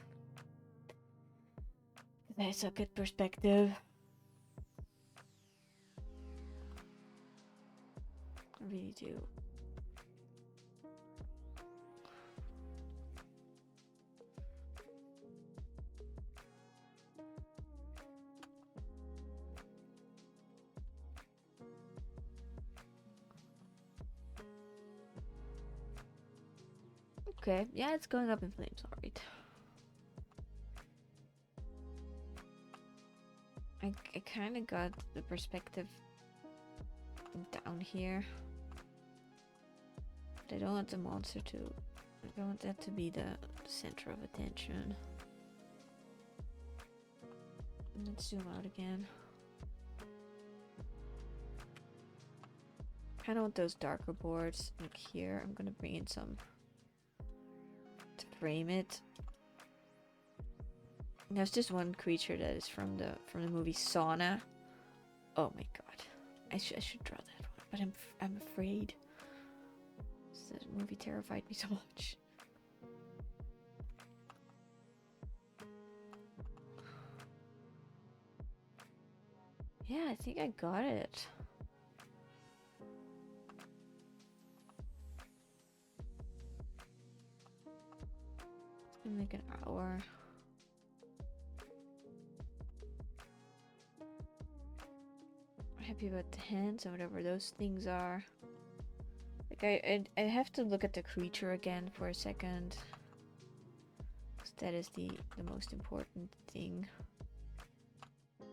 I suck at perspective. I really do. Okay, yeah, it's going up in flames, alright. I kind of got the perspective down here. But I don't want the monster to... I don't want that to be the center of attention. Let's zoom out again. Kind of want those darker boards like here. I'm gonna bring in some to frame it. There's just one creature that is from the movie Sauna. Oh my god, I should draw that one, but I'm afraid. That movie terrified me so much. Yeah, I think I got it. It's been like an hour. I'm happy about the hands and whatever those things are. Like I have to look at the creature again for a second. 'Cause that is the most important thing. I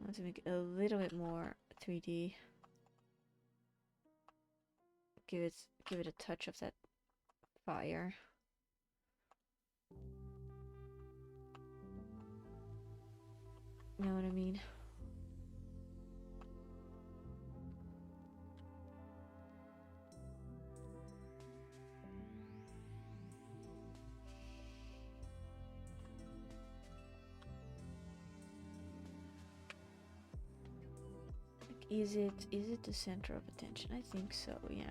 want to make it a little bit more 3D. Give it a touch of that fire. You know what I mean? Like, is it the center of attention? I think so, yeah.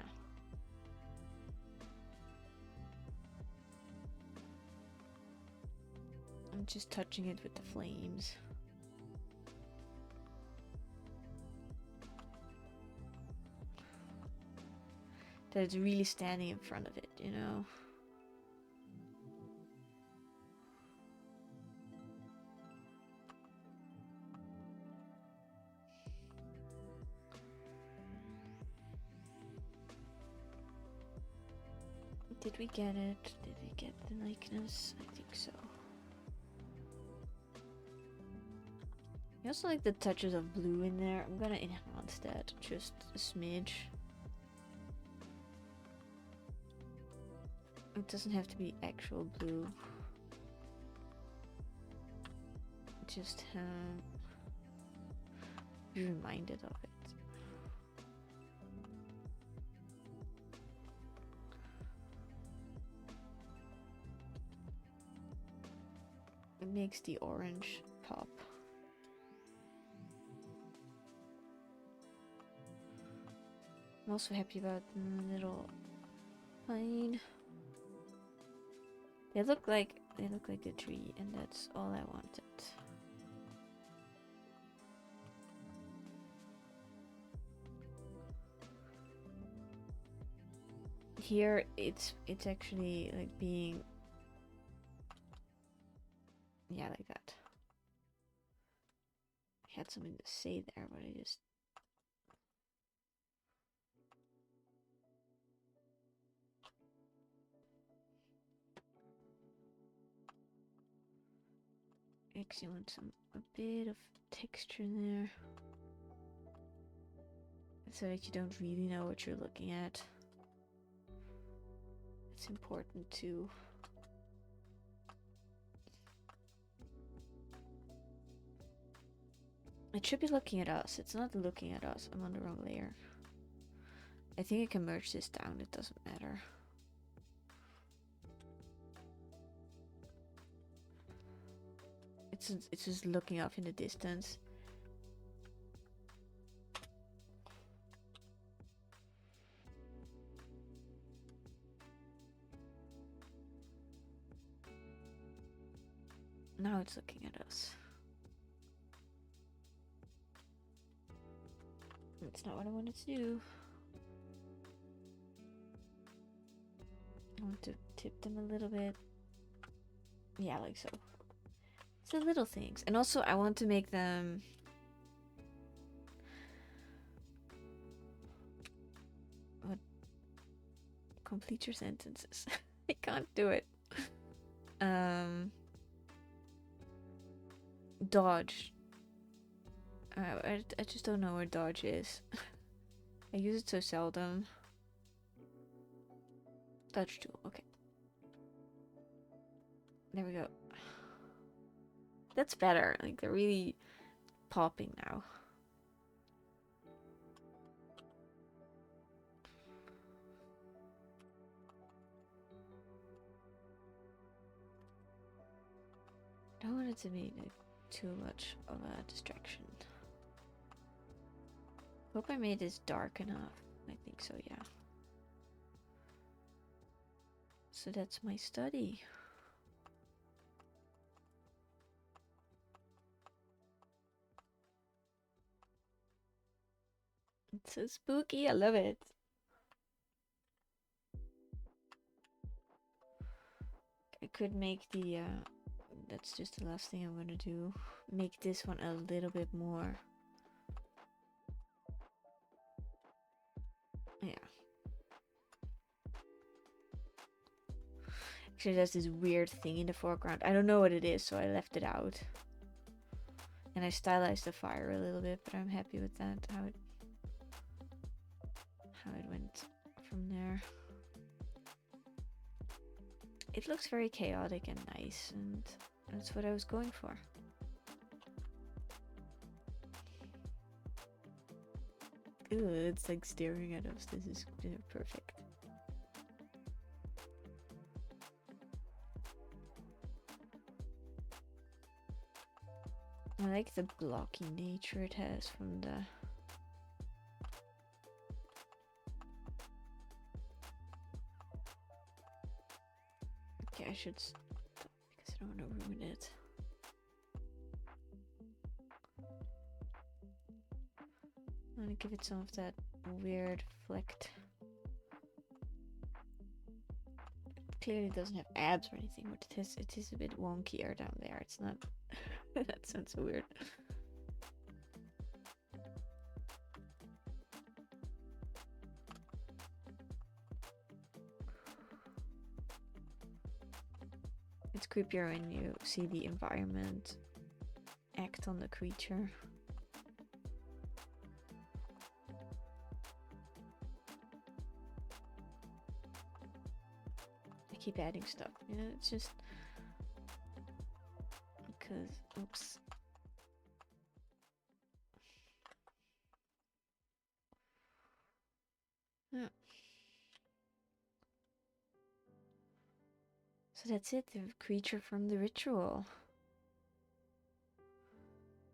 I'm just touching it with the flames. That it's really standing in front of it, you know? Did we get it? Did we get the likeness? I think so. I also like the touches of blue in there. I'm gonna enhance that just a smidge. It doesn't have to be actual blue. Just be reminded of it. It makes the orange pop. I'm also happy about the little plane. They look like a tree, and that's all I wanted. Here it's actually like being, yeah, like that. I had something to say there, but I just Actually want a bit of texture there. So that you don't really know what you're looking at. It's important too. It should be looking at us. It's not looking at us. I'm on the wrong layer. I think I can merge this down. It doesn't matter. It's just looking off in the distance. Now it's looking at us. That's not what I wanted to do. I want to tip them a little bit. Yeah, like so. It's the little things. And also I want to make them... What? Complete your sentences. I can't do it. Dodge. I just don't know where dodge is. I use it so seldom. Dodge tool, okay. There we go. That's better. Like, they're really popping now. I don't want it to be like, too much of a distraction. Hope I made this dark enough. I think so, yeah. So that's my study. It's so spooky, I love it. I could make the, that's just the last thing I'm gonna do. Make this one a little bit more. Yeah. Actually, there's this weird thing in the foreground. I don't know what it is, so I left it out. And I stylized the fire a little bit, but I'm happy with that, how it went from there. It looks very chaotic and nice, and that's what I was going for. Ooh, it's like staring at us. This is perfect. I like the blocky nature it has from the... Okay, I should stop because I don't want to ruin it. I'm gonna give it some of that weird flecked. Clearly doesn't have abs or anything, but it is a bit wonkier down there. It's not... That sounds so weird. It's creepier when you see the environment act on the creature. I keep adding stuff. Yeah, it's just because, oops. Yeah. So that's it, the creature from the ritual.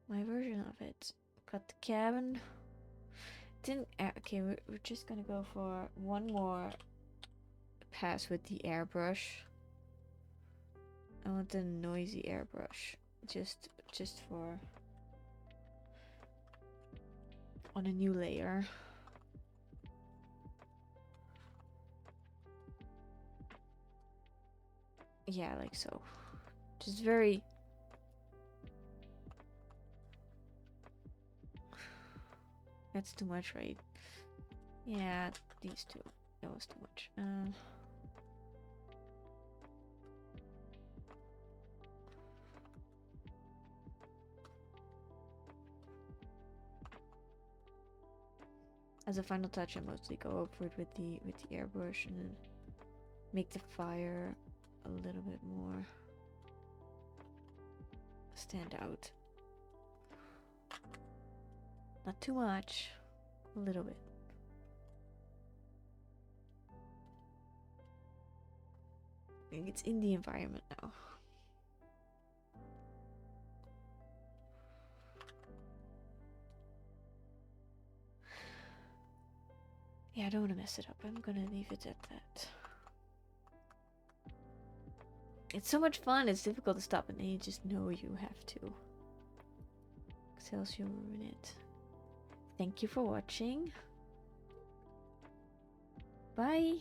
My version of it. Got the cabin. Didn't, okay, we're just gonna go for one more pass with the airbrush. I want the noisy airbrush. Just for on a new layer. Yeah, like so. Just very... That's too much, right? Yeah, these two. That was too much. As a final touch, I mostly go over it with the airbrush and then make the fire a little bit more stand out. Not too much, a little bit. I think it's in the environment now. Yeah, I don't want to mess it up. I'm gonna leave it at that. It's so much fun. It's difficult to stop, and then you just know you have to. 'Cause else you'll ruin it. Thank you for watching. Bye.